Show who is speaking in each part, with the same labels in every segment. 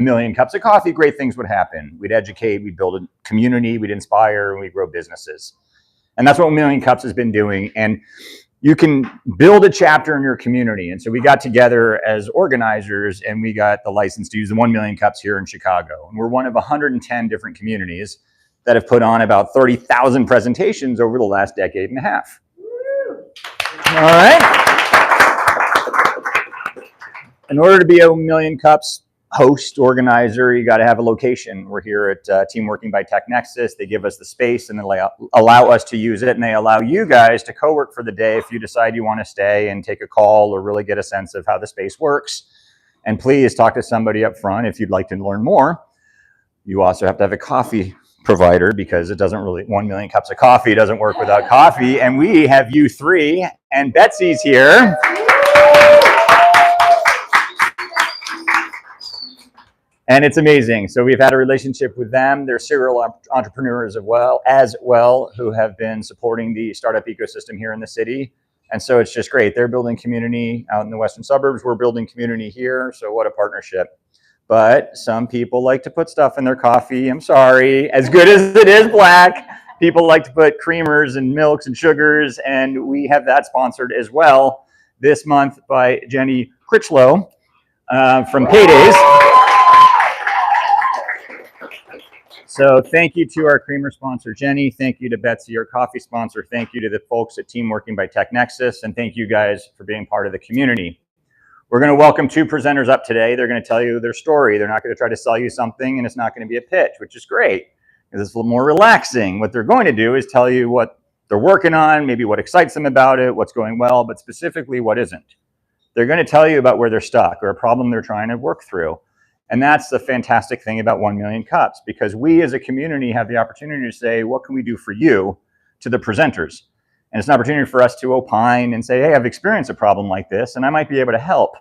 Speaker 1: million cups of coffee, great things would happen. We'd educate, we'd build a community, we'd inspire, and we'd grow businesses. And that's what 1 Million Cups has been doing. And you can build a chapter in your community. And so we got together as organizers and we got the license to use the 1 Million Cups here in Chicago. And we're one of 110 different communities that have put on about 30,000 presentations over the last decade and a half. All right. In order to be a 1 Million Cups host, organizer, you got to have a location. We're here at Team Working by TechNexus. They give us the space and allow us to use it, and they allow you guys to co-work for the day if you decide you want to stay and take a call or really get a sense of how the space works. And please talk to somebody up front if you'd like to learn more. You also have to have a coffee provider because it doesn't really, 1 million cups of coffee doesn't work without coffee. And we have you three, and Betsy's here. And it's amazing. So we've had a relationship with them. They're serial entrepreneurs as well who have been supporting the startup ecosystem here in the city. And so it's just great. They're building community out in the western suburbs. We're building community here. So what a partnership. But some people like to put stuff in their coffee. I'm sorry. As good as it is black, people like to put creamers and milks and sugars. And we have that sponsored as well this month by Jenny Critchlow from Paydays. So thank you to our creamer sponsor, Jenny. Thank you to Betsy, our coffee sponsor. Thank you to the folks at Team Working by TechNexus. And thank you guys for being part of the community. We're going to welcome two presenters up today. They're going to tell you their story. They're not going to try to sell you something, and it's not going to be a pitch, which is great. Because it's a little more relaxing. What they're going to do is tell you what they're working on, maybe what excites them about it, what's going well, but specifically what isn't. They're going to tell you about where they're stuck or a problem they're trying to work through. And that's the fantastic thing about 1 Million Cups, because we as a community have the opportunity to say, what can we do for you to the presenters? And it's an opportunity for us to opine and say, hey, I've experienced a problem like this, and I might be able to help.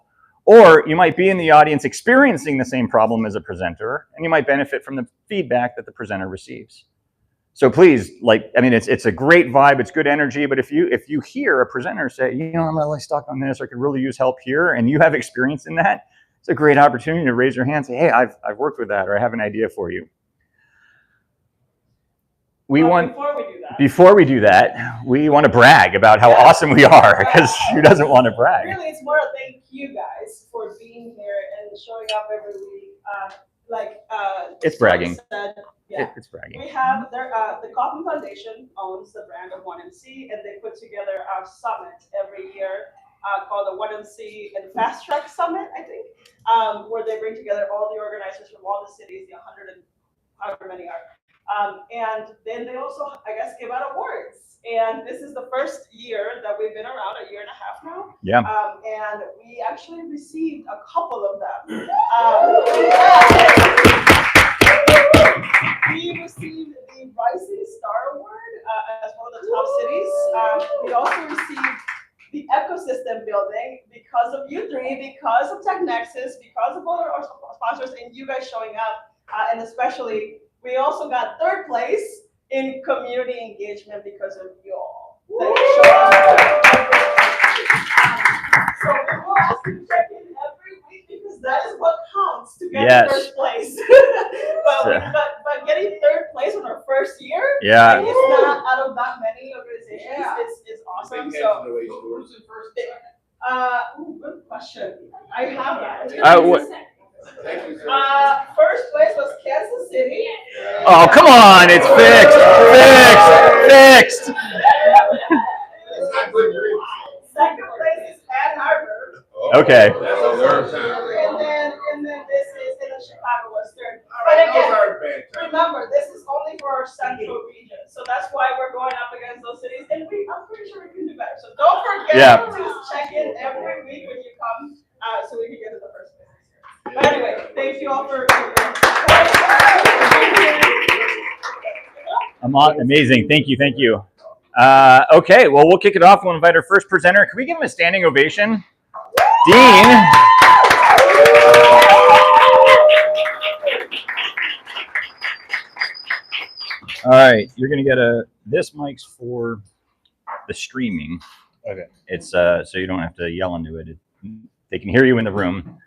Speaker 1: Or you might be in the audience experiencing the same problem as a presenter, and you might benefit from the feedback that the presenter receives. So please, it's a great vibe, it's good energy, but if you hear a presenter say, I'm really stuck on this, or I could really use help here, and you have experience in that, it's a great opportunity to raise your hand and say, hey, I've worked with that, or I have an idea for you. Before we do that, we want to brag about how awesome we are, because who doesn't want to brag?
Speaker 2: Really, it's more thank you guys for being here and showing up every week.
Speaker 1: It's bragging.
Speaker 2: It's bragging. We have the Kauffman Foundation owns the brand of 1MC, and they put together our summit every year called the 1MC and Fast Track Summit, I think, where they bring together all the organizers from all the cities, the 100 and however many are. And then they also, I guess, give out awards. And this is the first year that we've been around, a year and a half now.
Speaker 1: Yeah.
Speaker 2: And we actually received a couple of them. We received the Rising Star Award as one of the top cities. We also received the ecosystem building because of you three, because of TechNexus, because of all our sponsors and you guys showing up, and especially we also got third place in community engagement because of you all. So we will ask you to check in every week because that is what counts to get first place. but getting third place on our first year, and it's not out of that many organizations. It's awesome. So who's in first? Good question. I have that. First place was Kansas City.
Speaker 1: Oh, come on, it's fixed.
Speaker 2: Second place is Ann Arbor.
Speaker 1: Okay.
Speaker 2: And then this is in the Chicago Western. But again, remember, this is only for our central region. So that's why we're going up against those cities. And I'm pretty sure we can do better. So don't forget to check in every week when you come so we can get to the first place. But anyway, thank you all for
Speaker 1: amazing. Thank you. Okay, well, we'll kick it off. We'll invite our first presenter. Can we give him a standing ovation? Dean. All right, you're going to get this mic's for the streaming.
Speaker 3: Okay.
Speaker 1: It's so you don't have to yell into it. They can hear you in the room.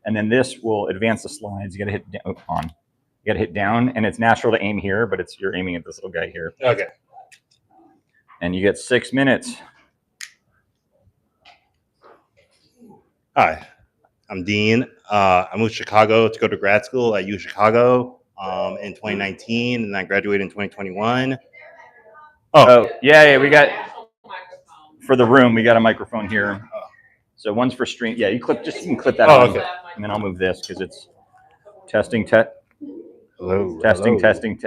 Speaker 1: And then this will advance the slides. You got to hit down, on. You got to hit down, and it's natural to aim here, but you're aiming at this little guy here.
Speaker 3: Okay.
Speaker 1: And you get 6 minutes.
Speaker 3: Hi, I'm Dean. I moved to Chicago to go to grad school at U Chicago in 2019, and I graduated in 2021.
Speaker 1: Oh, yeah, we got, for the room, we got a microphone here. So one's for stream. Yeah, you can clip that on.
Speaker 3: Okay.
Speaker 1: And then I'll move this because it's testing,
Speaker 3: Hello.
Speaker 1: testing, testing.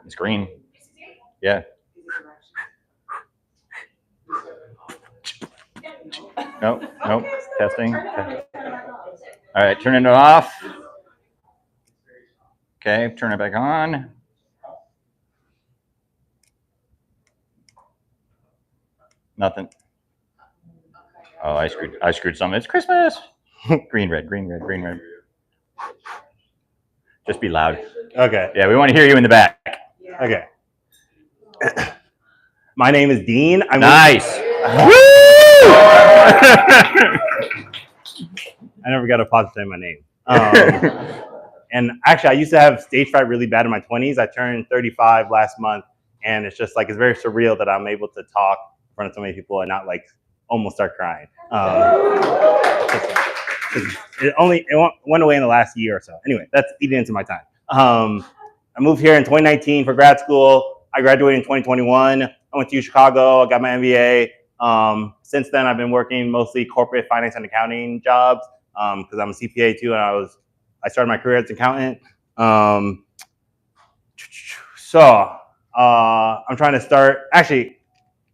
Speaker 1: It's green. Yeah. Nope, testing. All right, turning it off. Okay, turn it back on. Nothing. Oh, I screwed something. It's Christmas. Green, red, green, red, green, red. Just be loud.
Speaker 3: Okay.
Speaker 1: Yeah, we want to hear you in the back.
Speaker 3: Okay. My name is Dean. I'm
Speaker 1: Nice.
Speaker 3: I never got a pause to say my name. And actually, I used to have stage fright really bad in my 20s. I turned 35 last month, and it's just like, it's very surreal that I'm able to talk in front of so many people and not like almost start crying. It went away in the last year or so. Anyway, that's eating into my time. I moved here in 2019 for grad school. I graduated in 2021. I went to U Chicago. I got my MBA. Since then, I've been working mostly corporate finance and accounting jobs because I'm a CPA too, and I started my career as an accountant. I'm trying to start, actually,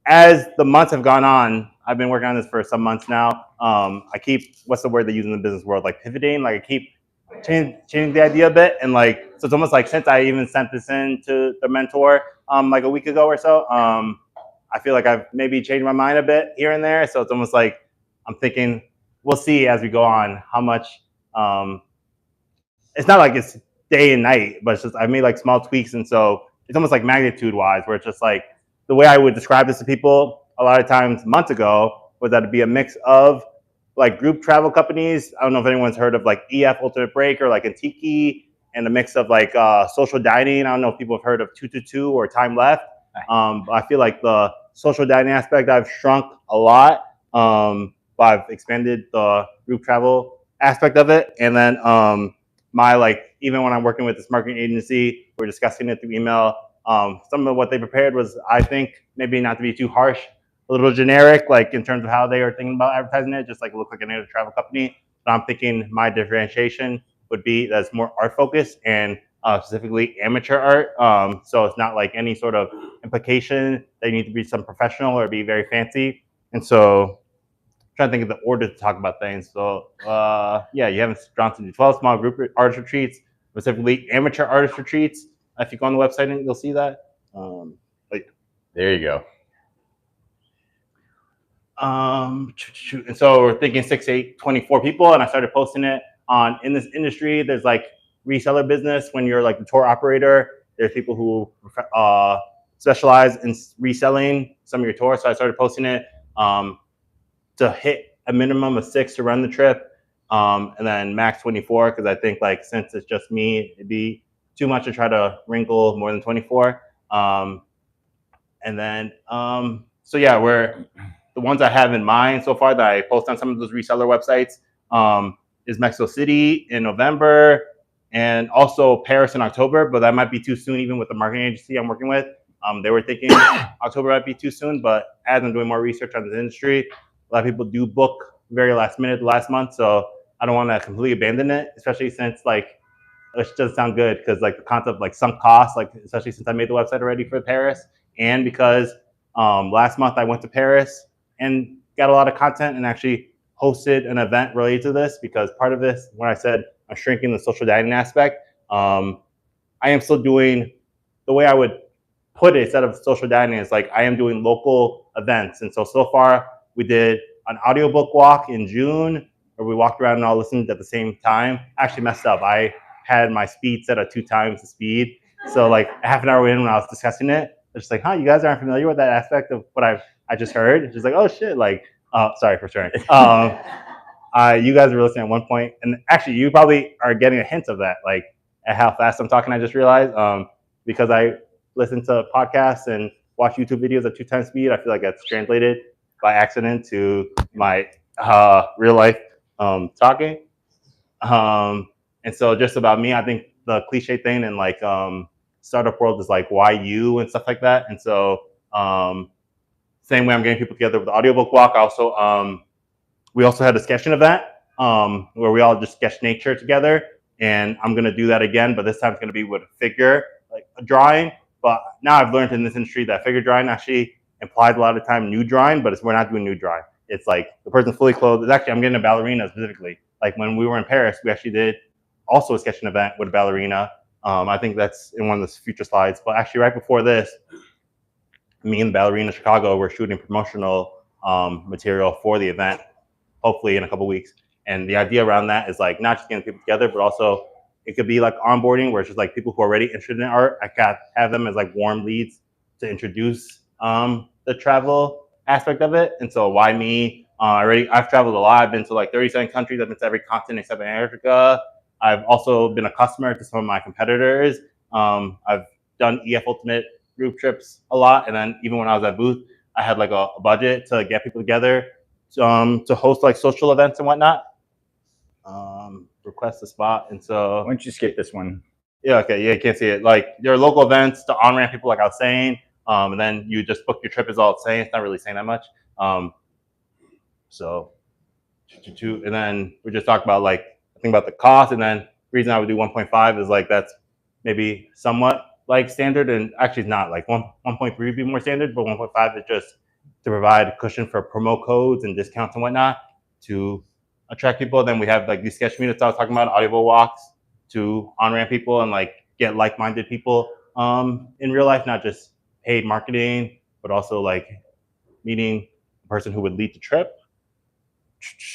Speaker 3: as the months have gone on, I've been working on this for some months now. I keep, what's the word they use in the business world? Like pivoting, like I keep changing the idea a bit. And like, so it's almost like since I even sent this in to the mentor like a week ago or so, I feel like I've maybe changed my mind a bit here and there. So it's almost like I'm thinking, we'll see as we go on how much, it's not like it's day and night, but it's just, I've made like small tweaks. And so it's almost like magnitude wise, where it's just like, the way I would describe this to people a lot of times months ago was that it'd be a mix of like group travel companies. I don't know if anyone's heard of like EF Ultimate Break or like Antiki, and a mix of like social dining. I don't know if people have heard of 222 or Time Left. But I feel like the social dining aspect I've shrunk a lot, but I've expanded the group travel aspect of it. And then my like, even when I'm working with this marketing agency, we're discussing it through email. Some of what they prepared was, I think, maybe not to be too harsh, a little generic, like in terms of how they are thinking about advertising it, just like look like another travel company. But I'm thinking my differentiation would be that's more art focused and specifically amateur art. So it's not like any sort of implication that you need to be some professional or be very fancy. And so I'm trying to think of the order to talk about things. So yeah, you have Johnson do 12 small group artist retreats, specifically amateur artist retreats. If you go on the website, and you'll see that.
Speaker 1: There you go.
Speaker 3: And so we're thinking 6, 8, 24 people, and I started posting it on, in this industry, there's like reseller business. When you're like the tour operator, there's people who specialize in reselling some of your tours. So I started posting it to hit a minimum of 6 to run the trip, and then max 24, because I think like since it's just me, it'd be too much to try to wrinkle more than 24. And then, so yeah, the ones I have in mind so far that I post on some of those reseller websites is Mexico City in November and also Paris in October, but that might be too soon even with the marketing agency I'm working with. They were thinking October might be too soon, but as I'm doing more research on this industry, a lot of people do book very last minute last month. So I don't want to completely abandon it, especially since like, it doesn't sound good because like the concept of like sunk costs, like especially since I made the website already for Paris, and because last month I went to Paris and got a lot of content and actually hosted an event related to this, because part of this, when I said I'm shrinking the social dining aspect, I am still doing, the way I would put it instead of social dining is like I am doing local events. And so far we did an audiobook walk in June where we walked around and all listened at the same time. I actually messed up. I had my speed set at 2 times the speed. So like a half an hour in when I was discussing it, it's just like, huh, you guys aren't familiar with that aspect of what I just heard? It's just like, oh shit, like, sorry for sharing. you guys were listening at one point, and actually, you probably are getting a hint of that, like at how fast I'm talking. I just realized because I listen to podcasts and watch YouTube videos at 2 times speed. I feel like that's translated by accident to my real life talking. And so, just about me, I think the cliche thing in like startup world is like why you and stuff like that. And so, same way I'm getting people together with the audiobook walk. Also, we also had a sketching event where we all just sketched nature together, and I'm gonna do that again, but this time it's gonna be with a figure, like a drawing. But now I've learned in this industry that figure drawing actually implies a lot of time nude drawing, but we're not doing nude drawing. It's like the person's fully clothed. It's actually, I'm getting a ballerina specifically. Like when we were in Paris, we actually did also a sketching event with a ballerina. I think that's in one of the future slides. But actually, right before this, me and the ballerina Chicago were shooting promotional material for the event, hopefully in a couple weeks. And the idea around that is like not just getting people together, but also it could be like onboarding, where it's just like people who are already interested in art. I can have them as like warm leads to introduce the travel aspect of it. And so why me? I've traveled a lot. I've been to like 37 countries. I've been to every continent except Antarctica. I've also been a customer to some of my competitors. I've done EF Ultimate group trips a lot. And then even when I was at Booth, I had like a budget to get people together to host like social events and whatnot. Request a spot. And so
Speaker 1: Why don't you skip this one?
Speaker 3: yeah, okay, yeah, you can't see it. Like there are local events to on-ramp people, like I was saying, and then you just book your trip is all it's saying. It's not really saying that much. So, and then we just talked about like I think about the cost, and then the reason I would do 1.5 is like that's maybe somewhat like standard, and actually it's not. Like 1.3 would be more standard, but 1.5 is just to provide a cushion for promo codes and discounts and whatnot to attract people. Then we have like these sketch meetups I was talking about, audio walks to on-ramp people and like get like-minded people in real life, not just paid marketing, but also like meeting the person who would lead the trip.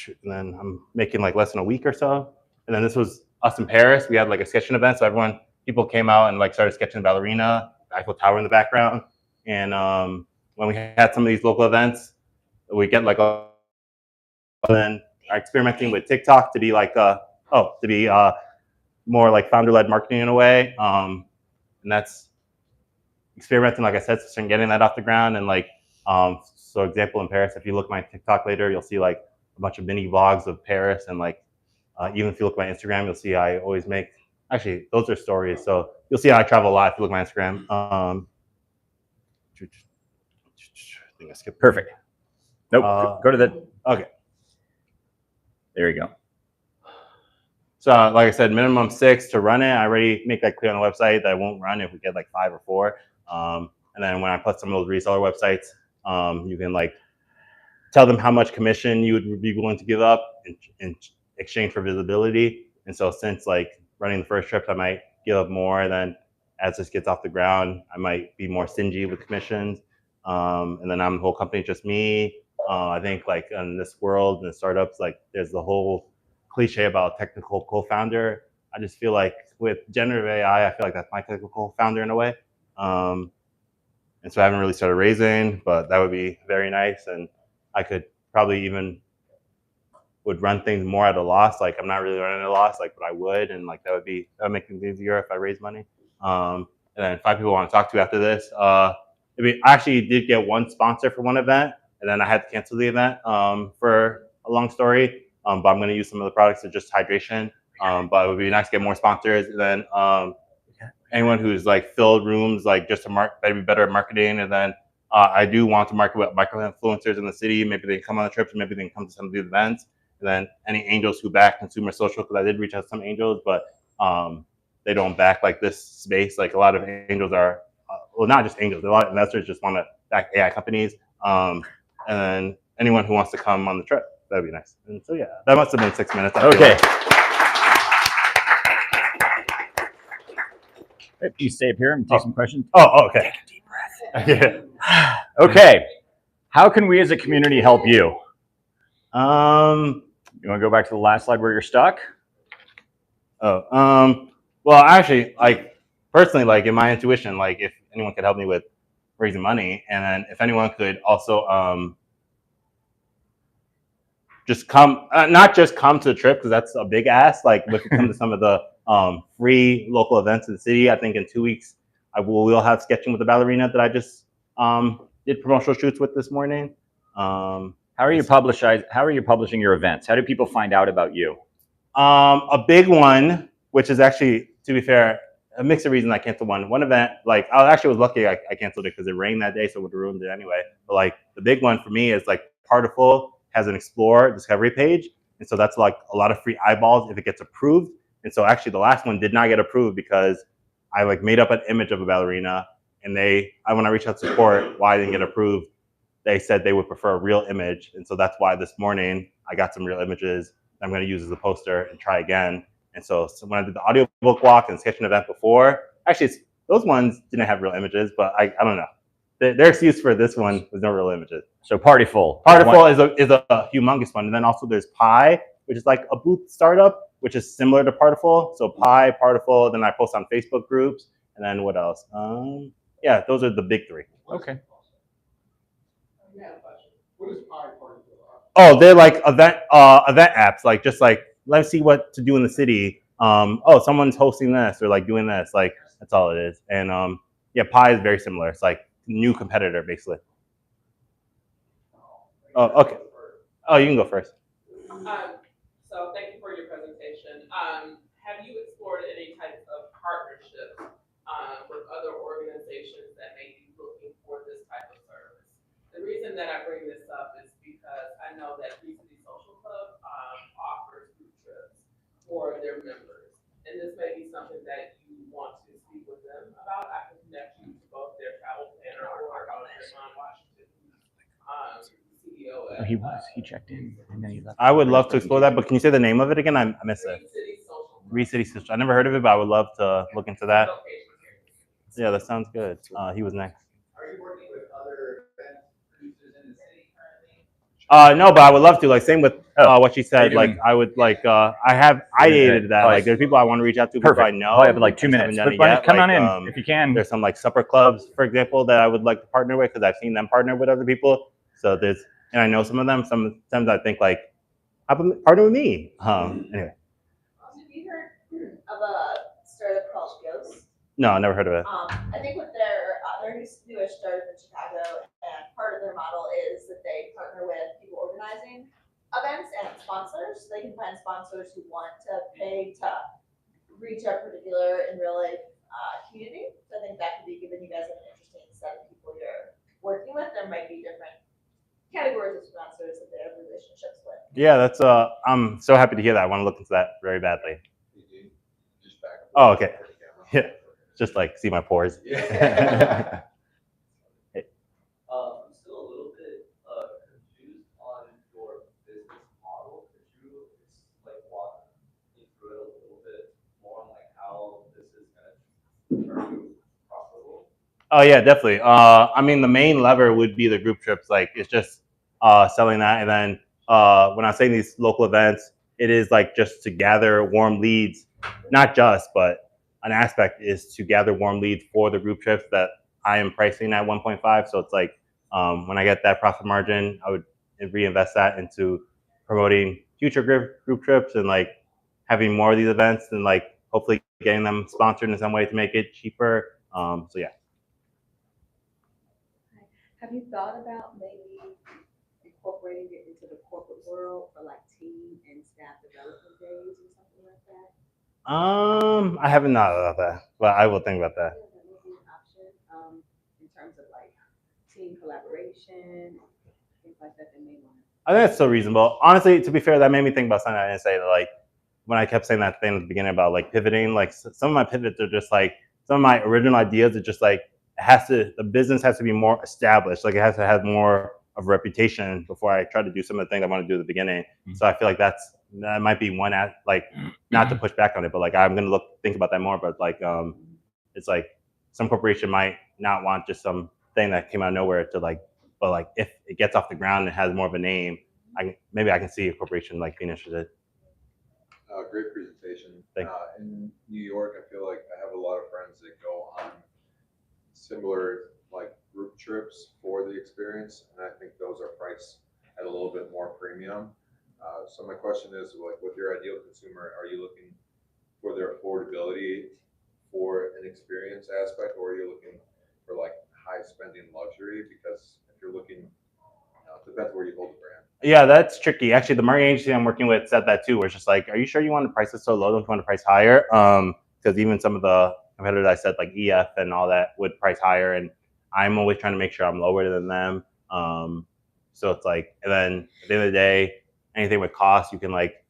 Speaker 3: And then I'm making like less than a week or so. And then this was us in Paris. We had like a sketching event, so people came out and like started sketching the ballerina, the Eiffel Tower in the background. And when we had some of these local events, we get like then are experimenting with TikTok to be like more like founder-led marketing in a way, and that's experimenting, like I said, and getting that off the ground. And like so example in Paris, if you look at my TikTok later, you'll see like a bunch of mini vlogs of Paris. And like even if you look at my Instagram, you'll see I always make, actually those are stories, so you'll see I travel a lot if you look at my Instagram. I think I skipped.
Speaker 1: Perfect. Nope. Go to the.
Speaker 3: Okay.
Speaker 1: There you go.
Speaker 3: So like I said, minimum 6 to run it. I already make that clear on the website that I won't run if we get like 5 or 4. And then when I put some of those reseller websites, you can like tell them how much commission you would be willing to give up in exchange for visibility. And so since like running the first trip, I might give up more. And then as this gets off the ground, I might be more stingy with commissions. And then I'm the whole company, just me. I think like in this world and startups, like there's the whole cliche about technical co-founder. I just feel like with generative AI, I feel like that's my technical co-founder in a way. And so I haven't really started raising, but that would be very nice. And I could probably even would run things more at a loss. Like I'm not really running at a loss, like, but I would. And like that would make things easier if I raise money. And then 5 people I want to talk to after this. I actually did get one sponsor for one event, and then I had to cancel the event for a long story. But I'm going to use some of the products of just hydration. But it would be nice to get more sponsors. And then anyone who's like filled rooms, like just to be better at marketing. And then I do want to market with micro influencers in the city. Maybe they can come on the trips, maybe they can come to some of these events. And then any angels who back consumer social, because I did reach out to some angels, but they don't back like this space. Like a lot of angels are, well, not just angels, a lot of investors just want to back AI companies. And then anyone who wants to come on the trip, that'd be nice. And so, yeah, that must have been 6 minutes.
Speaker 1: Okay. You stay up here and take some questions.
Speaker 3: Oh, okay.
Speaker 1: Take a deep breath. Yeah. Okay. How can we as a community help you? You want to go back to the last slide where you're stuck?
Speaker 3: Well, actually, like personally, like in my intuition, like if anyone could help me with raising money, and then if anyone could also just come, not just come to the trip because that's a big ask. Like, if you come to some of the free local events in the city, I think in 2 weeks we'll have sketching with the ballerina that I just did promotional shoots with this morning.
Speaker 1: How are you publishing your events? How do people find out about you?
Speaker 3: A big one, which is actually, to be fair, a mix of reasons I canceled one event. Like, I actually was lucky I canceled it because it rained that day, so it would have ruined it anyway. But like, the big one for me is like Partiful has an Explore Discovery page, and so that's like a lot of free eyeballs if it gets approved. And so actually, the last one did not get approved because I like made up an image of a ballerina, and when I reached out to support why I didn't get approved, they said they would prefer a real image, and so that's why this morning I got some real images I'm going to use as a poster and try again. And so when I did the audiobook walk and sketching event before, actually those ones didn't have real images, but I don't know. Their excuse for this one was no real images.
Speaker 1: So Partiful.
Speaker 3: Partiful is a humongous one. And then also there's Pi, which is like a booth startup, which is similar to Partiful. So Pi, Partiful, then I post on Facebook groups. And then what else? Yeah, those are the big three.
Speaker 1: Okay.
Speaker 4: What is Pi Partiful?
Speaker 3: Oh, they're like event apps, like just like let's see what to do in the city. Oh, someone's hosting this or like doing this, like that's all it is. And yeah, Pi is very similar. It's like new competitor basically. Oh, okay. Oh, you can go first.
Speaker 5: So thank you for your presentation. Have you explored any types of partnerships with other organizations that may be looking for this type of service? The reason that I bring this up is because I know that Free City Social Club offers group trips for their members. And this may be something that you want to speak with them about. I can connect you to both their travel planner or John Washington, CEO.
Speaker 1: He checked in and then he left.
Speaker 3: I would love to explore that, but can you say the name of it again? I missed it. Free City Social. I never heard of it, but I would love to look into that. Yeah, that sounds good. He was next.
Speaker 4: Are you working with other event producers in the city currently?
Speaker 3: No, but I would love to. Like, same with what she said. Like, I would like. I have ideated that. Like, there's people I want to reach out to.
Speaker 1: Perfect.
Speaker 3: People I know.
Speaker 1: I have like 2 minutes. But come on in if you can.
Speaker 3: There's some like supper clubs, for example, that I would like to partner with because I've seen them partner with other people. So and I know some of them. Sometimes I think like, how about partner with me? Anyway.
Speaker 6: Have you heard of a startup called Ghost?
Speaker 3: No, I never heard of it.
Speaker 6: I think with their newest startup in Chicago, and part of their model is that they partner with people organizing events and sponsors. They can find sponsors who want to pay to reach a particular in real life community. So I think that could be giving you guys an interesting set of people you're working with. There might be different categories of sponsors that they have relationships with.
Speaker 3: Yeah, that's I'm so happy to hear that. I want to look into that very badly.
Speaker 4: Just back.
Speaker 3: Oh, okay. Yeah, just like see my pores.
Speaker 4: Yeah.
Speaker 7: I'm still a little bit confused on your business model. Could you like walk me through it a little bit more on like how this is going to turn you profitable?
Speaker 3: Oh yeah, definitely. I mean, the main lever would be the group trips. Like, it's just selling that, and then when I'm saying these local events, it is like just to gather warm leads. Not just, but an aspect is to gather warm leads for the group trips that I am pricing at 1.5. So it's like when I get that profit margin, I would reinvest that into promoting future group trips and like having more of these events and like hopefully getting them sponsored in some way to make it cheaper. So yeah.
Speaker 8: Have you thought about maybe incorporating it into the corporate world for like team and staff development days or something like that?
Speaker 3: I haven't thought about that, but I will think about that.
Speaker 8: Yeah, that would be an option in terms of like team collaboration, things like that they may want.
Speaker 3: I think that's so reasonable. Honestly, to be fair, that made me think about something I didn't say. That like when I kept saying that thing at the beginning about like pivoting, like some of my pivots are just like some of my original ideas are just like the business has to be more established. Like it has to have more of a reputation before I try to do some of the things I want to do at the beginning. Mm-hmm. So I feel like that might be one like not to push back on it, but like I'm gonna think about that more. But like it's like some corporation might not want just some thing that came out of nowhere to like, but like if it gets off the ground and has more of a name, maybe I can see a corporation like being interested.
Speaker 4: Great presentation.
Speaker 3: Thanks.
Speaker 4: In New York, I feel like I have a lot of friends that go on similar like group trips for the experience, and I think those are priced at a little bit more premium. So my question is, like, with your ideal consumer, are you looking for their affordability for an experience aspect, or are you looking for like high spending luxury? Because if you're looking, it depends where you hold the brand.
Speaker 3: Yeah, that's tricky. Actually, the marketing agency I'm working with said that too, where it's just like, are you sure you want to price it so low? Don't you want to price higher? Because even some of the competitors I said, like EF and all that, would price higher, and I'm always trying to make sure I'm lower than them. So it's like, and then at the end of the day, anything with cost, you can like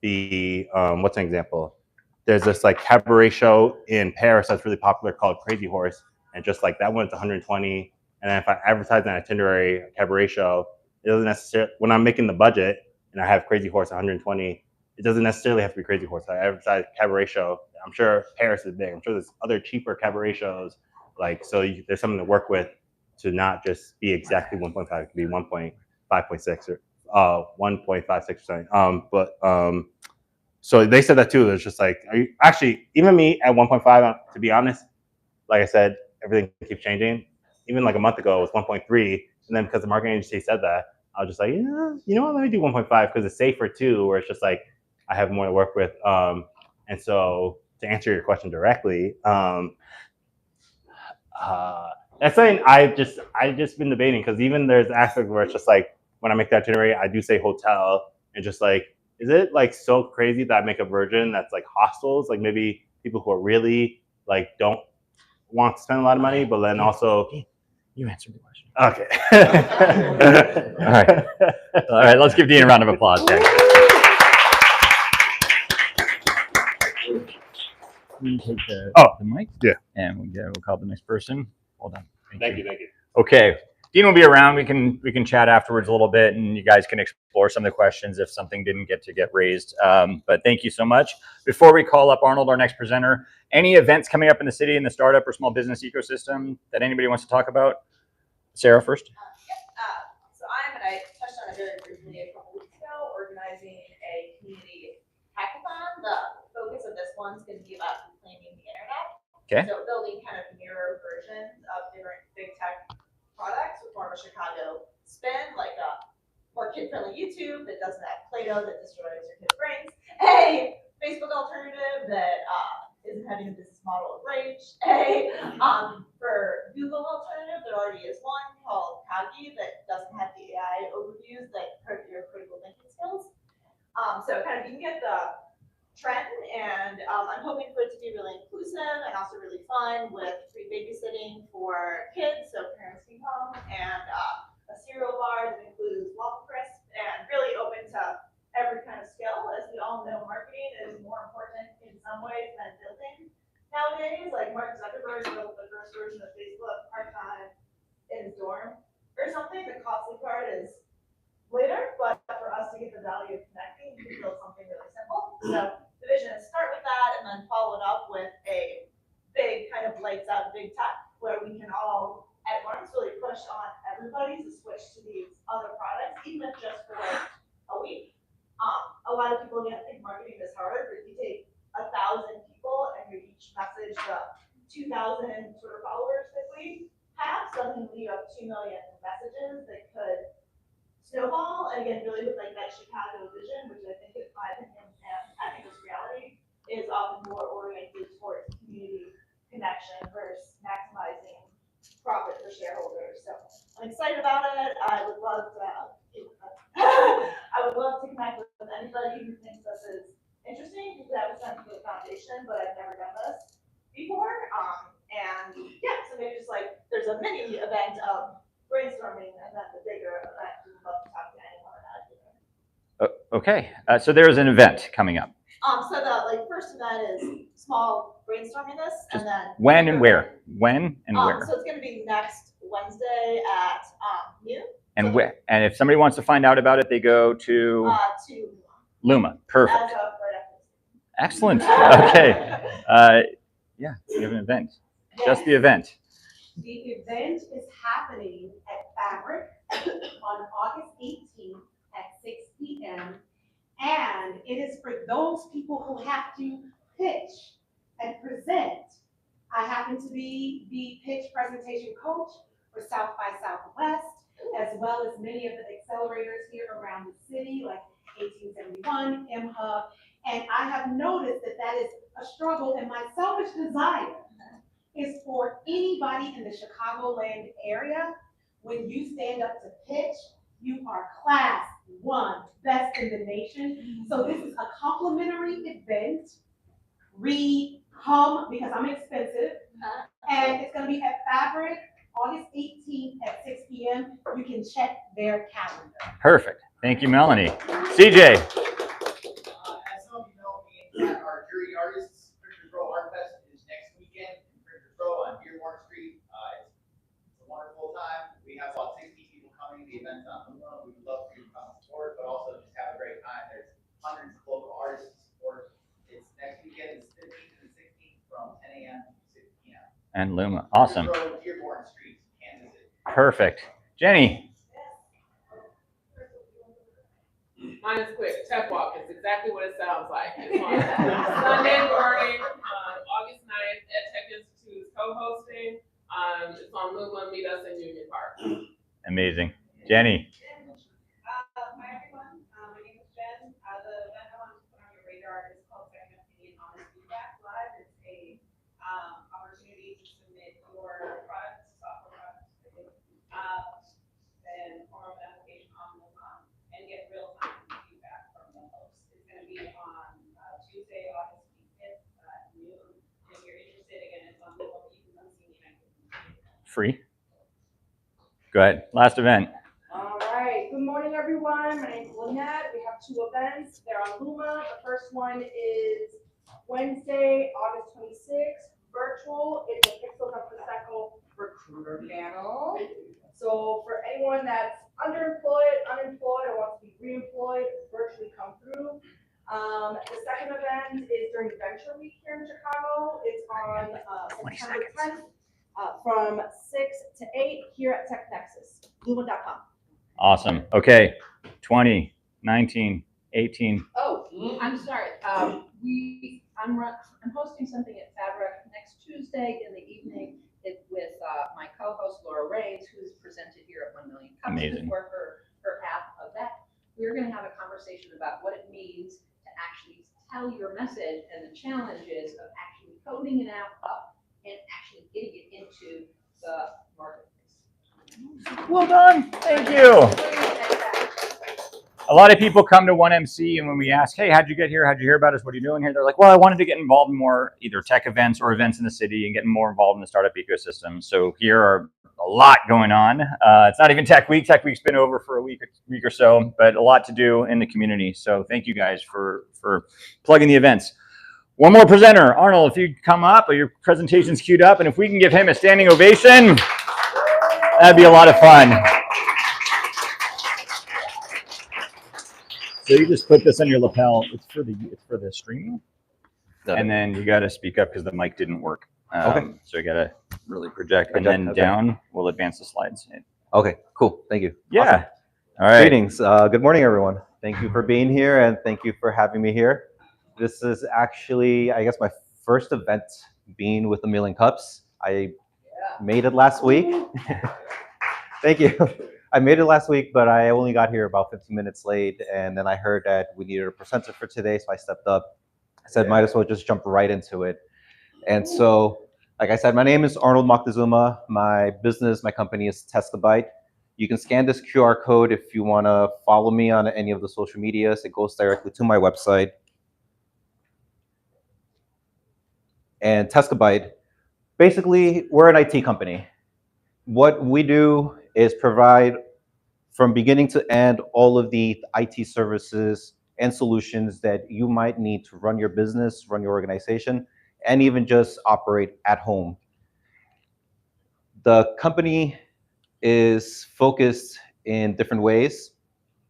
Speaker 3: be, what's an example? There's this like cabaret show in Paris that's really popular called Crazy Horse, and just like that one's 120. And then if I advertise an itinerary, a cabaret show, it doesn't necessarily, when I'm making the budget and I have Crazy Horse 120, it doesn't necessarily have to be Crazy Horse. I advertise cabaret show. I'm sure Paris is big. I'm sure there's other cheaper cabaret shows. Like, so there's something to work with to not just be exactly 1.5. It could be 1.5.6 or 1.56%. So they said that too. It's just like, are you, actually, even me at 1.5, to be honest, like I said, everything keeps changing. Even like a month ago, it was 1.3. And then because the marketing agency said that, I was just like, yeah, you know what, let me do 1.5 because it's safer too, where it's just like, I have more to work with. And so to answer your question directly, that's something I just been debating, because even there's aspects where it's just like, when I make the itinerary, I do say hotel, and just like, is it like so crazy that I make a version that's like hostels, like maybe people who are really like don't want to spend a lot of money, but then also
Speaker 1: You answered the question.
Speaker 3: okay.
Speaker 1: All right. All right, let's give Dean a round of applause. Thanks. We take the mic.
Speaker 3: Yeah.
Speaker 1: And we'll call the next person. Hold on.
Speaker 3: Thank you.
Speaker 1: Okay. Dean will be around. We can chat afterwards a little bit, and you guys can explore some of the questions if something didn't get raised. But thank you so much. Before we call up Arnold, our next presenter, any events coming up in the city in the startup or small business ecosystem that anybody wants to talk about? Sarah first.
Speaker 6: So and I touched on it very briefly a couple weeks ago, organizing a community hackathon. The focus of this one's going to be about reclaiming the internet.
Speaker 1: Okay.
Speaker 6: So building kind of mirror versions of different big tech products with more of a Chicago spin, like a more kid-friendly YouTube that doesn't have Play-Doh that destroys your kids' brains, a Facebook alternative that isn't having a business model of rage, for Google alternative, there already is one called Kagi that doesn't have the AI overviews that hurt your critical thinking skills. So kind of you can get the trend, and I'm hoping for it to be really inclusive and also really fun with free babysitting for kids, so parents can come, and a cereal bar that includes waffle crisp, and really open to every kind of skill. As we all know, marketing is more important in some ways than building nowadays. Like Mark Zuckerberg built the first version of Facebook part-time in his dorm or something. The costly part is later, but for us to get the value of connecting, you can build something really simple. So the vision is start with that and then follow it up with a big kind of lights out big tech where we can all at once really push on everybody to switch to these other products, even if just for like a week. A lot of people again think marketing is hard, but if you take 1,000 people and you each message the 2,000 sort of followers that we have, suddenly you have 2 million messages that could snowball, and again, really with like that Chicago vision, which I think is my opinion, and I think this reality is often more oriented towards community connection versus maximizing profit for shareholders. So I'm excited about it. I would love to connect with anybody who thinks this is interesting, because I have a sense of the foundation, but I've never done this before. And yeah, so maybe just like there's a mini event of brainstorming, and then the bigger event, we would love to talk to anyone about it.
Speaker 1: Okay. So there's an event coming up.
Speaker 6: So the first event is small brainstorming this, and then
Speaker 1: when and where? When and where?
Speaker 6: So it's going to be next Wednesday at noon.
Speaker 1: And where? And if somebody wants to find out about it, they go to Luma. Perfect.
Speaker 6: As of right after.
Speaker 1: Excellent. Okay. Yeah, we have an event. Just the event.
Speaker 9: The event is happening at Fabric on August 18th at 6 p.m. And it is for those people who have to pitch and present. I happen to be the pitch presentation coach for South by Southwest, as well as many of the accelerators here around the city, like 1871, M-Hub, and I have noticed that that is a struggle, and my selfish desire is for anybody in the Chicagoland area, when you stand up to pitch, you are class 1, best in the nation. So this is a complimentary event. Read, hum, because I'm expensive, and it's gonna be at Fabric, August 18th at 6 p.m. You can check their calendar.
Speaker 1: Perfect. Thank you, Melanie. CJ.
Speaker 10: As some of you know, me and our jury artists, Printers Row Art Fest is next weekend in Printers Row on Dearborn Street. It's a wonderful time. We have about 60 people coming. The event's on Luma. We would love for you to come support, but also just have a great time. There's hundreds of local artists to support. It's next weekend, it's 15th and 16th from 10 a.m. to 6 p.m.
Speaker 1: And Luma. Awesome.
Speaker 10: Printers Row, Dearborn Street, Kansas City.
Speaker 1: Perfect. Jenny.
Speaker 5: Mine is quick. Tech Walk is exactly what it sounds like. It's on Sunday morning, August 9th at Tech Institute is co-hosting. It's on Luma. Meet us in Union Park.
Speaker 1: Amazing. Jenny.
Speaker 9: Hi everyone, my name is Jen. The event I want to put on your radar is called Second Opinion Honest Feedback Live. It's a opportunity to submit your products, software products, and form of application on Luma and get real-time feedback from the host. It's going to be on Tuesday, August 5th at noon. And if you're interested, again, it's on Luma. You can come see me.
Speaker 1: Free. Go ahead. Last event.
Speaker 11: All right. Good morning, everyone. My name is Lynette. We have 2 events. They're on Luma. The first one is Wednesday, August 26th, virtual. It's a Pixels and Prosecco recruiter panel. So for anyone that's underemployed, unemployed, or wants to be reemployed, virtually come through. The second event is during Venture Week here in Chicago. It's on September 10th from 6 to 8 here at TechNexus, Luma.com.
Speaker 1: Awesome. Okay. 20, 19, 18.
Speaker 8: Oh, I'm sorry. I'm hosting something at Fabric next Tuesday in the evening with my co-host Laura Rains, who's presented here at 1 Million Cups
Speaker 1: Amazing.
Speaker 8: for her half of that. We're going to have a conversation about what it means to actually tell your message and the challenges of actually coding an app up and actually getting it into the marketplace.
Speaker 1: Well done. Thank you. A lot of people come to 1MC, and when we ask, hey, how'd you get here? How'd you hear about us? What are you doing here? They're like, well, I wanted to get involved in more either tech events or events in the city and getting more involved in the startup ecosystem. So here are a lot going on. It's not even Tech Week. Tech Week's been over for a week or so, but a lot to do in the community. So thank you guys for plugging the events. One more presenter. Arnold, if you come up, or your presentation's queued up, and if we can give him a standing ovation, that'd be a lot of fun. So you just put this on your lapel. It's for the streaming, and then you got to speak up because the mic didn't work.
Speaker 12: Okay.
Speaker 1: So you got to really project, and then
Speaker 12: okay.
Speaker 1: down. We'll advance the slides.
Speaker 12: Okay, cool. Thank you.
Speaker 1: Yeah.
Speaker 12: Awesome.
Speaker 1: All right.
Speaker 12: Greetings. Good morning, everyone. Thank you for being here, and thank you for having me here. This is actually, I guess, my first event being with 1 Million Cups. I made it last week. Thank you. I made it last week, but I only got here about 15 minutes late, and then I heard that we needed a presenter for today, so I stepped up. I said, might as well just jump right into it. And so, like I said, my name is Arnold Moctezuma. My business, my company is Tescabyte. You can scan this QR code if you want to follow me on any of the social medias. It goes directly to my website. And Tescabyte, basically, we're an IT company. What we do is provide, from beginning to end, all of the IT services and solutions that you might need to run your business, run your organization, and even just operate at home. The company is focused in different ways.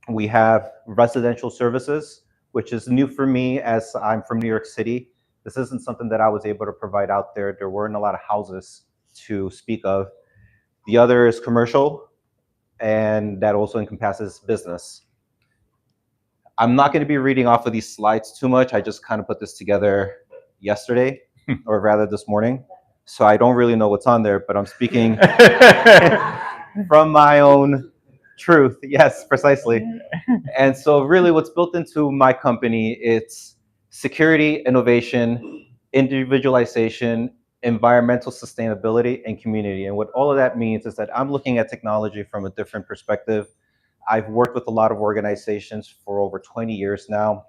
Speaker 12: We have residential services, which is new for me as I'm from New York City. This isn't something that I was able to provide out there. There weren't a lot of houses to speak of. The other is commercial, and that also encompasses business. I'm not going to be reading off of these slides too much. I just kind of put this together yesterday, or rather this morning. So I don't really know what's on there, but I'm speaking from my own Truth, yes, precisely. And so really what's built into my company, it's security, innovation, individualization, environmental sustainability, and community. And what all of that means is that I'm looking at technology from a different perspective. I've worked with a lot of organizations for over 20 years now.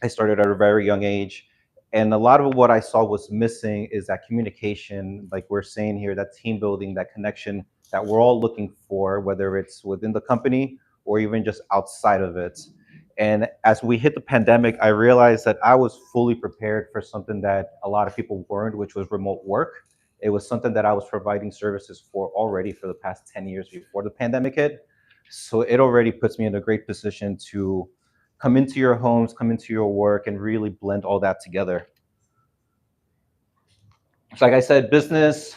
Speaker 12: I started at a very young age. And a lot of what I saw was missing is that communication, like we're saying here, that team building, that connection that we're all looking for, whether it's within the company or even just outside of it. And as we hit the pandemic, I realized that I was fully prepared for something that a lot of people weren't, which was remote work. It was something that I was providing services for already for the past 10 years before the pandemic hit. So it already puts me in a great position to come into your homes, come into your work, and really blend all that together. So like I said, business,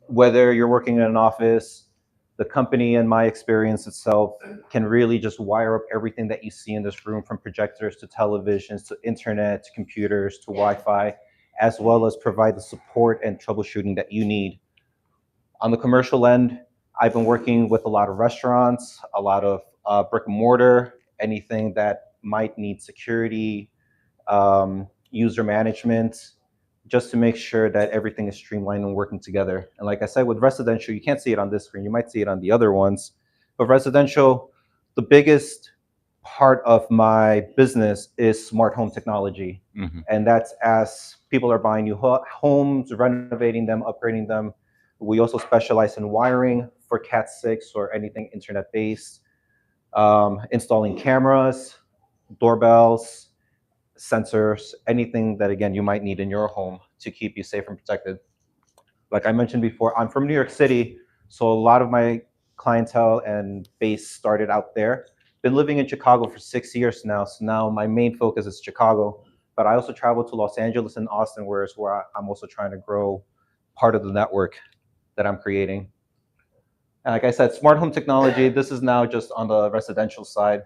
Speaker 12: whether you're working in an office, the company, in my experience itself, can really just wire up everything that you see in this room, from projectors to televisions to internet to computers to Wi-Fi, as well as provide the support and troubleshooting that you need. On the commercial end, I've been working with a lot of restaurants, a lot of brick and mortar, anything that might need security, user management, just to make sure that everything is streamlined and working together. And like I said, with residential, you can't see it on this screen, you might see it on the other ones, but residential, the biggest part of my business is smart home technology. And that's as people are buying new homes, renovating them, upgrading them. We also specialize in wiring for Cat 6 or anything internet-based, installing cameras, doorbells, sensors, anything that, again, you might need in your home to keep you safe and protected. Like I mentioned before, I'm from New York City, so a lot of my clientele and base started out there. Been living in Chicago for 6 years now, so now my main focus is Chicago, but I also travel to Los Angeles and Austin, where I'm also trying to grow part of the network that I'm creating. And like I said, smart home technology, this is now just on the residential side.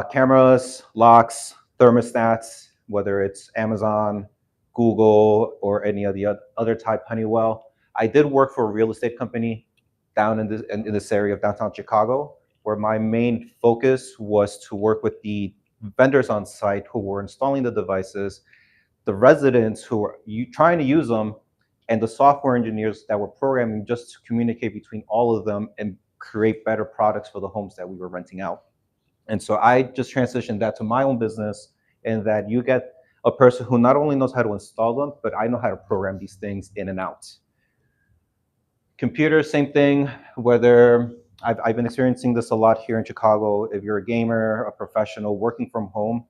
Speaker 12: Cameras, locks, thermostats, whether it's Amazon, Google, or any of the other type, Honeywell. I did work for a real estate company down in this area of downtown Chicago, where my main focus was to work with the vendors on site who were installing the devices, the residents who were trying to use them, and the software engineers that were programming just to communicate between all of them and create better products for the homes that we were renting out. And so I just transitioned that to my own business, and that you get a person who not only knows how to install them, but I know how to program these things in and out. Computers, same thing, whether I've been experiencing this a lot here in Chicago. If you're a gamer, a professional working from home,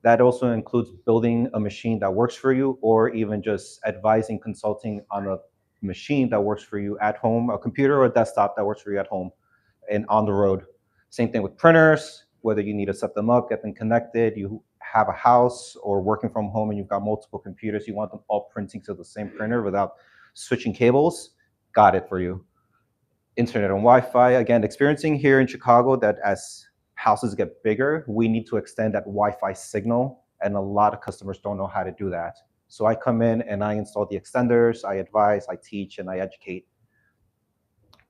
Speaker 12: that also includes building a machine that works for you, or even just advising, consulting on a machine that works for you at home, a computer or a desktop that works for you at home and on the road. Same thing with printers, whether you need to set them up, get them connected, you have a house or working from home and you've got multiple computers, you want them all printing to the same printer without switching cables, got it for you. Internet and Wi-Fi, again, experiencing here in Chicago that as houses get bigger, we need to extend that Wi-Fi signal, and a lot of customers don't know how to do that. So I come in and I install the extenders, I advise, I teach, and I educate.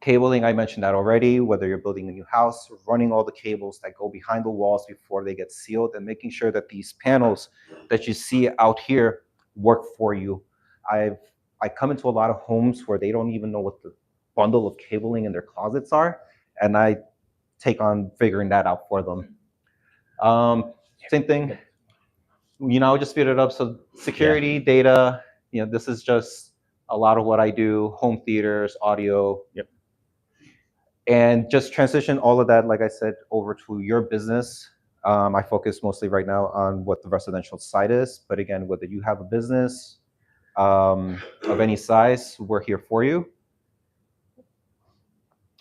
Speaker 12: Cabling, I mentioned that already, whether you're building a new house, running all the cables that go behind the walls before they get sealed, and making sure that these panels that you see out here work for you. I come into a lot of homes where they don't even know what the bundle of cabling in their closets are, and I take on figuring that out for them. Same thing, I'll just speed it up. So security, data, this is just a lot of what I do, home theaters, audio.
Speaker 1: Yep.
Speaker 12: And just transition all of that, like I said, over to your business. I focus mostly right now on what the residential side is, but again, whether you have a business of any size, we're here for you.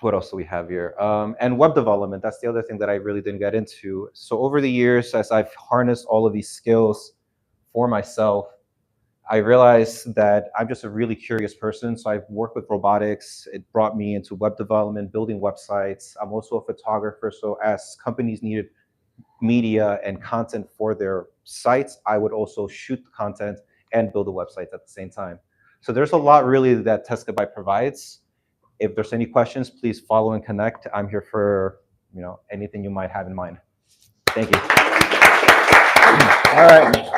Speaker 12: What else do we have here? And web development, that's the other thing that I really didn't get into. So over the years, as I've harnessed all of these skills for myself, I realized that I'm just a really curious person. So I've worked with robotics. It brought me into web development, building websites. I'm also a photographer. So as companies needed media and content for their sites, I would also shoot the content and build the websites at the same time. So there's a lot really that Tescabyte provides. If there's any questions, please follow and connect. I'm here for anything you might have in mind. Thank you.
Speaker 1: All right.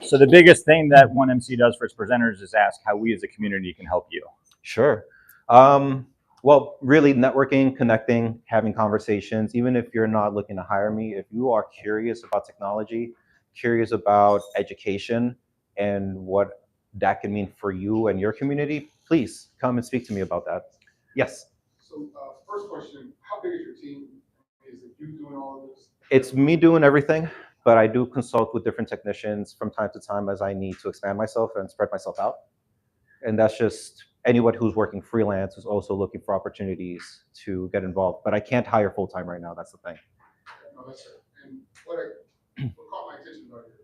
Speaker 1: So the biggest thing that 1MC does for its presenters is ask how we as a community can help you.
Speaker 12: Sure. Well, really networking, connecting, having conversations, even if you're not looking to hire me, if you are curious about technology, curious about education and what that can mean for you and your community, please come and speak to me about that. Yes.
Speaker 13: So first question, how big is your team? Is it you doing all of this?
Speaker 12: It's me doing everything, but I do consult with different technicians from time to time as I need to expand myself and spread myself out. And that's just anyone who's working freelance is also looking for opportunities to get involved. But I can't hire full-time right now, that's the thing.
Speaker 13: No, that's right. And what caught my attention about your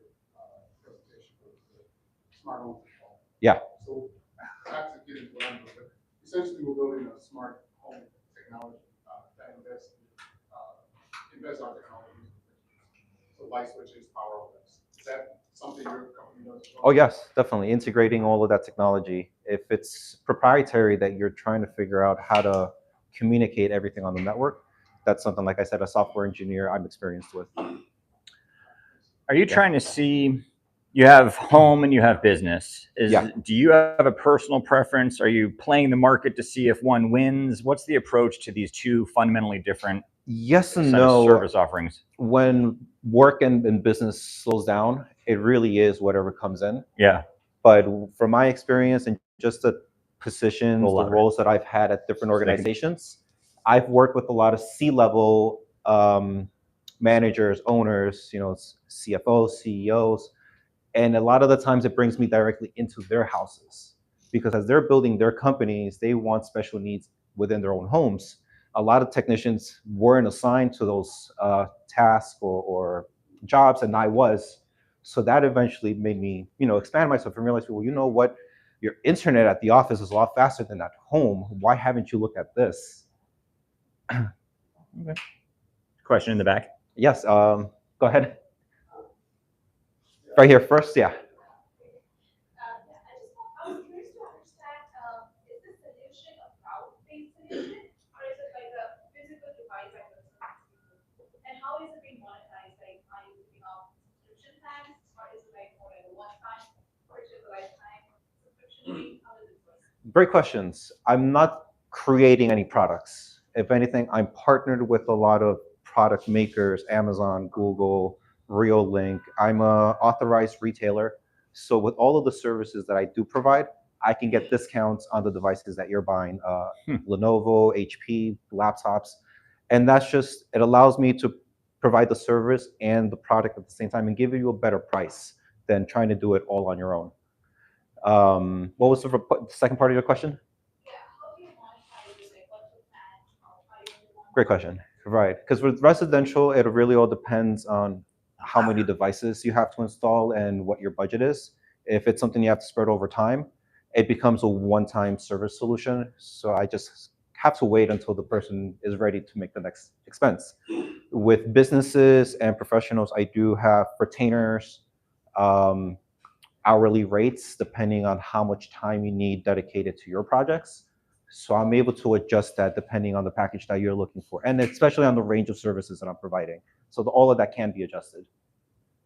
Speaker 13: presentation was the smart home.
Speaker 12: Yeah.
Speaker 13: So not to get into what I'm doing, but essentially we're building a smart home technology that invests on technology. So light switches, power outlets. Is that something your company does as well?
Speaker 12: Oh yes, definitely. Integrating all of that technology. If it's proprietary that you're trying to figure out how to communicate everything on the network, that's something, like I said, a software engineer I'm experienced with.
Speaker 1: Are you trying to see, you have home and you have business. Do you have a personal preference? Are you playing the market to see if one wins? What's the approach to these two fundamentally different
Speaker 12: yes and no
Speaker 1: service offerings?
Speaker 12: When work and business slows down, it really is whatever comes in.
Speaker 1: Yeah.
Speaker 12: But from my experience and just the positions, the roles that I've had at different organizations, I've worked with a lot of C-level managers, owners, CFOs, CEOs, and a lot of the times it brings me directly into their houses because as they're building their companies, they want special needs within their own homes. A lot of technicians weren't assigned to those tasks or jobs, and I was. So that eventually made me, expand myself and realize, well, you know what? Your internet at the office is a lot faster than at home. Why haven't you looked at this?
Speaker 1: Okay. Question in the back.
Speaker 12: Yes. Go ahead. Right here first. Yeah.
Speaker 11: I was curious to understand, is the solution a cloud-based solution, or is it like a physical device that was and how is it being monetized? Like, are you looking at subscription plans, or is it like more like a one-time purchase, a lifetime subscription fee? How does it work?
Speaker 12: Great questions. I'm not creating any products. If anything, I'm partnered with a lot of product makers, Amazon, Google, Reolink. I'm an authorized retailer. So with all of the services that I do provide, I can get discounts on the devices that you're buying, Lenovo, HP, laptops. And that's just, it allows me to provide the service and the product at the same time and give you a better price than trying to do it all on your own. What was the second part of your question?
Speaker 11: Yeah, how do you monetize it? Like, what's the plan? How do you
Speaker 12: Great question. Right, because with residential, it really all depends on how many devices you have to install and what your budget is. If it's something you have to spread over time, it becomes a one-time service solution. So I just have to wait until the person is ready to make the next expense. With businesses and professionals, I do have retainers, hourly rates, depending on how much time you need dedicated to your projects. So I'm able to adjust that depending on the package that you're looking for, and especially on the range of services that I'm providing. So all of that can be adjusted.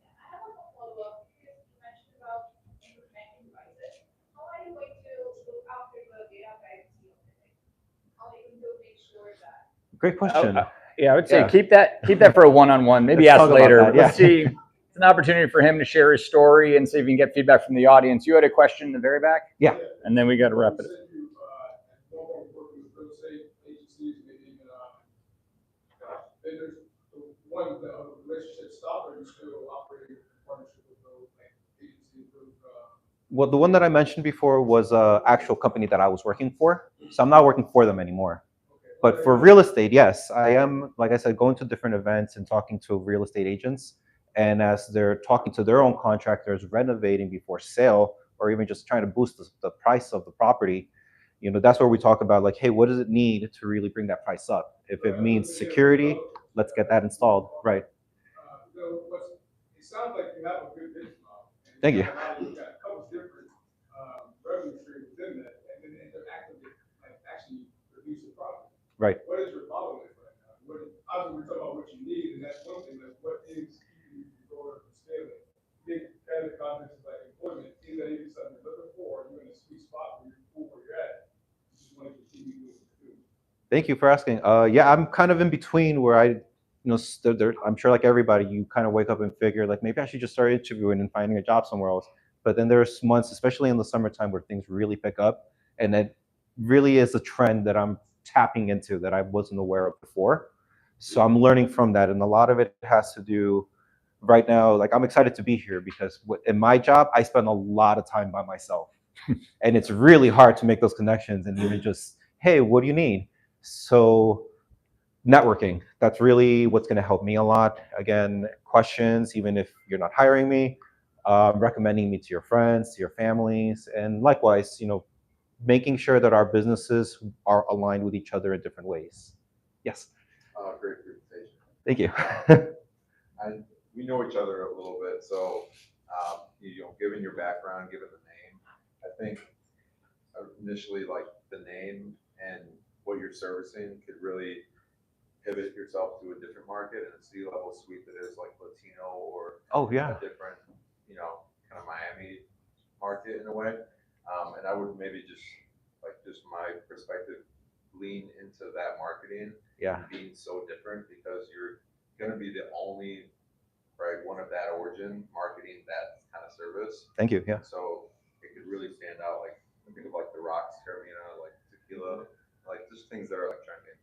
Speaker 11: I have a follow-up. You mentioned about connecting devices. How are you going to look after the data privacy of it? How are you going to make sure that?
Speaker 12: Great question.
Speaker 1: Yeah, I would say keep that for a one-on-one. Maybe ask later. Let's see. It's an opportunity for him to share his story and see if we can get feedback from the audience. You had a question in the very back?
Speaker 12: Yeah.
Speaker 1: And then we got to wrap it up.
Speaker 13: One, the relationship stop, or you still operating in partnership with those agencies?
Speaker 12: Well, the one that I mentioned before was an actual company that I was working for. So I'm not working for them anymore. Okay. But for real estate, yes, I am, like I said, going to different events and talking to real estate agents. And as they're talking to their own contractors, renovating before sale, or even just trying to boost the price of the property, that's where we talk about like, hey, what does it need to really bring that price up? If it means security, let's get that installed. Right.
Speaker 13: It sounds like you have a good business model.
Speaker 12: Thank you.
Speaker 13: You've got a couple different revenue streams within that, and then they're actively topics like employment, things that you're looking for, you're in a sweet spot where you're at. You just want to continue doing what you do.
Speaker 12: Thank you for asking. Yeah, I'm kind of in between where I'm sure like everybody, you kind of wake up and figure like maybe I should just start interviewing and finding a job somewhere else. But then there's months, especially in the summertime, where things really pick up, and it really is a trend that I'm tapping into that I wasn't aware of before. So I'm learning from that, and a lot of it has to do right now. Like I'm excited to be here because in my job, I spend a lot of time by myself, and it's really hard to make those connections and even just, hey, what do you need? So networking, that's really what's going to help me a lot. Again, questions, even if you're not hiring me, recommending me to your friends, to your families, and likewise, making sure that our businesses are aligned with each other in different ways. Yes.
Speaker 4: Great presentation.
Speaker 12: Thank you.
Speaker 4: And we know each other a little bit, so given your background, given the name, I think initially like the name and what you're servicing could really pivot yourself to a different market and a C-level suite that is like Latino or a different, kind of Miami market in a way. And I would maybe just my perspective, lean into that marketing.
Speaker 12: Yeah.
Speaker 4: Being so different because you're going to be the only, right, one of that origin marketing that kind of service.
Speaker 12: Thank you. Yeah.
Speaker 4: So it could really stand out. Like think of like the rocks, Carabina, like tequila, like just things that are like trending.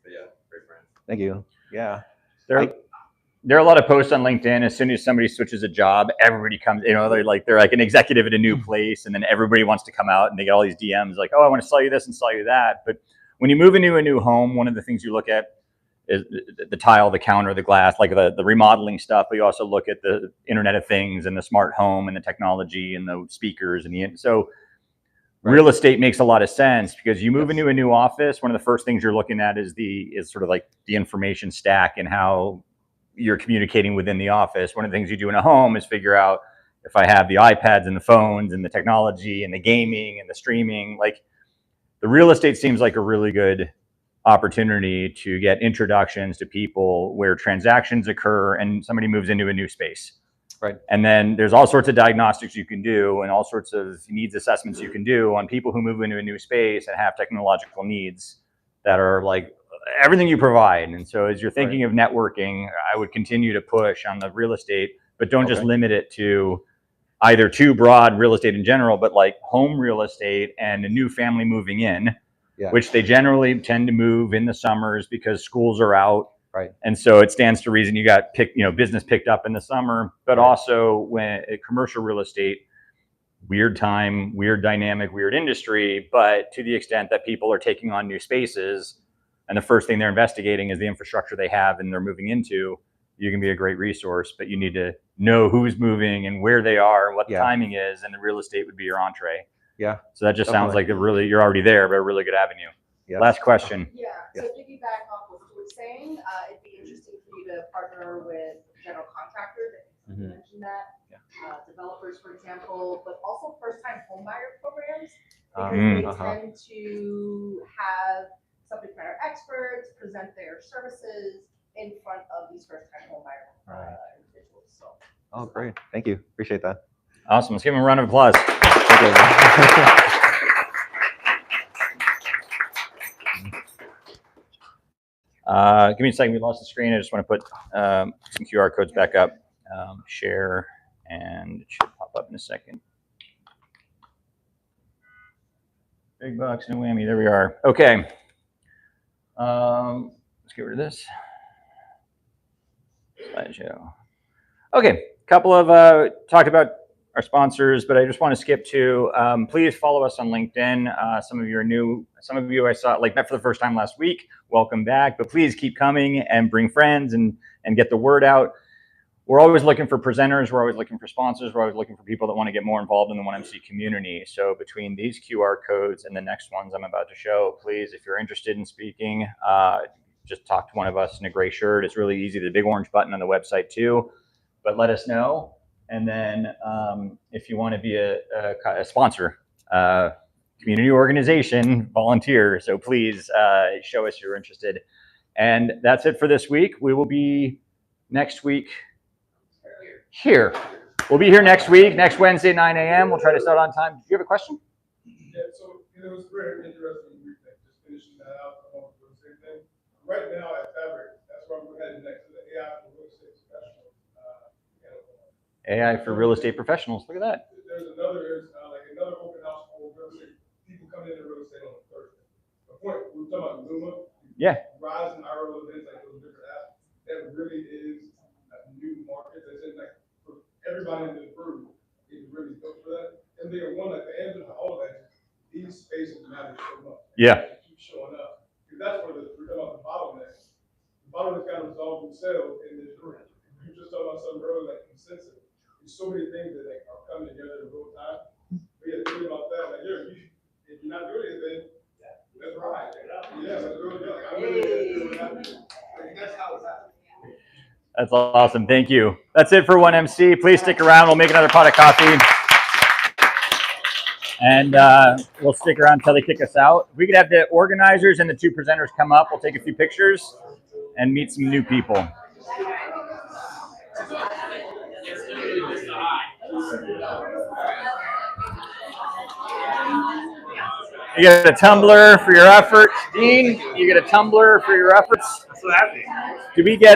Speaker 4: But yeah, great brand.
Speaker 12: Thank you. Yeah.
Speaker 1: There are a lot of posts on LinkedIn. As soon as somebody switches a job, everybody comes, they're like an executive at a new place, and then everybody wants to come out and they get all these DMs like, oh, I want to sell you this and sell you that. But when you move into a new home, one of the things you look at is the tile, the counter, the glass, like the remodeling stuff, but you also look at the Internet of Things and the smart home and the technology and the speakers so real estate makes a lot of sense because you move into a new office. One of the first things you're looking at is sort of like the information stack and how you're communicating within the office. One of the things you do in a home is figure out if I have the iPads and the phones and the technology and the gaming and the streaming, like the real estate seems like a really good opportunity to get introductions to people where transactions occur and somebody moves into a new space.
Speaker 12: Right.
Speaker 1: And then there's all sorts of diagnostics you can do and all sorts of needs assessments you can do on people who move into a new space and have technological needs that are like everything you provide. And so as you're thinking of networking, I would continue to push on the real estate, but don't just limit it to either too broad real estate in general, but like home real estate and a new family moving in, which they generally tend to move in the summers because schools are out.
Speaker 12: Right.
Speaker 1: And so it stands to reason you got business picked up in the summer, but also when commercial real estate, weird time, weird dynamic, weird industry, but to the extent that people are taking on new spaces and the first thing they're investigating is the infrastructure they have and they're moving into, you can be a great resource, but you need to know who's moving and where they are and what the timing is, and the real estate would be your entree.
Speaker 12: Yeah.
Speaker 1: So that just sounds like you're already there, but a really good avenue.
Speaker 12: Yes.
Speaker 1: Last question.
Speaker 11: Yeah, so piggyback off what you were saying, it'd be interesting for you to partner with general contractors, you mentioned that, developers, for example, but also first-time homebuyer programs, because they tend to have subject matter experts present their services in front of these first-time homebuyer individuals. So.
Speaker 12: Oh, great. Thank you. Appreciate that.
Speaker 1: Awesome. Let's give him a round of applause. Give me a second. We lost the screen. I just want to put some QR codes back up. Share, and it should pop up in a second. Big bucks, no whammy. There we are. Okay. Let's get rid of this. Slideshow. Okay. Couple of talked about our sponsors, but I just want to skip to please follow us on LinkedIn. Some of you are new. Some of you I saw met for the first time last week. Welcome back, but please keep coming and bring friends and get the word out. We're always looking for presenters. We're always looking for sponsors. We're always looking for people that want to get more involved in the 1MC community. So between these QR codes and the next ones I'm about to show, please, if you're interested in speaking, just talk to one of us in a gray shirt. It's really easy. The big orange button on the website too, but let us know. And then if you want to be a sponsor, community organization, volunteer. So please show us you're interested. And that's it for this week. We will be next week here. We'll be here next week, next Wednesday, 9 a.m. We'll try to start on time. Do you have a question?
Speaker 13: Yeah, so it was very interesting week, just finishing that out, I want to do the same thing. Right now at Fabric, that's where I'm heading next to the AI for real estate professionals.
Speaker 1: AI for real estate professionals. Look at that.
Speaker 13: There's another, like another open house for real estate, people coming into real estate on Thursday. The point, we were talking about Luma.
Speaker 1: Yeah.
Speaker 13: Rise and IRL events, like those different apps, that really is a new market that's in like, for everybody in this room is really built for that. And then one, like the answer to all that, these spaces matter so much.
Speaker 1: Yeah.
Speaker 13: They keep showing up. Because that's where we're talking about the bottlenecks. The bottlenecks kind of resolve themselves in this room. You just talking about something earlier, like consensus. There's so many things that like, are coming together in real time. We have to think about that. Like, yeah, if you're not doing anything, that's right. Yeah, let's do it. Like, I'm really that's how it's happening.
Speaker 1: That's awesome. Thank you. That's it for 1MC. Please stick around. We'll make another pot of coffee. And we'll stick around until they kick us out. We could have the organizers and the two presenters come up. We'll take a few pictures and meet some new people. You get a tumbler for your efforts. Dean, you get a tumbler for your efforts.
Speaker 3: That's what happened.
Speaker 1: Did we get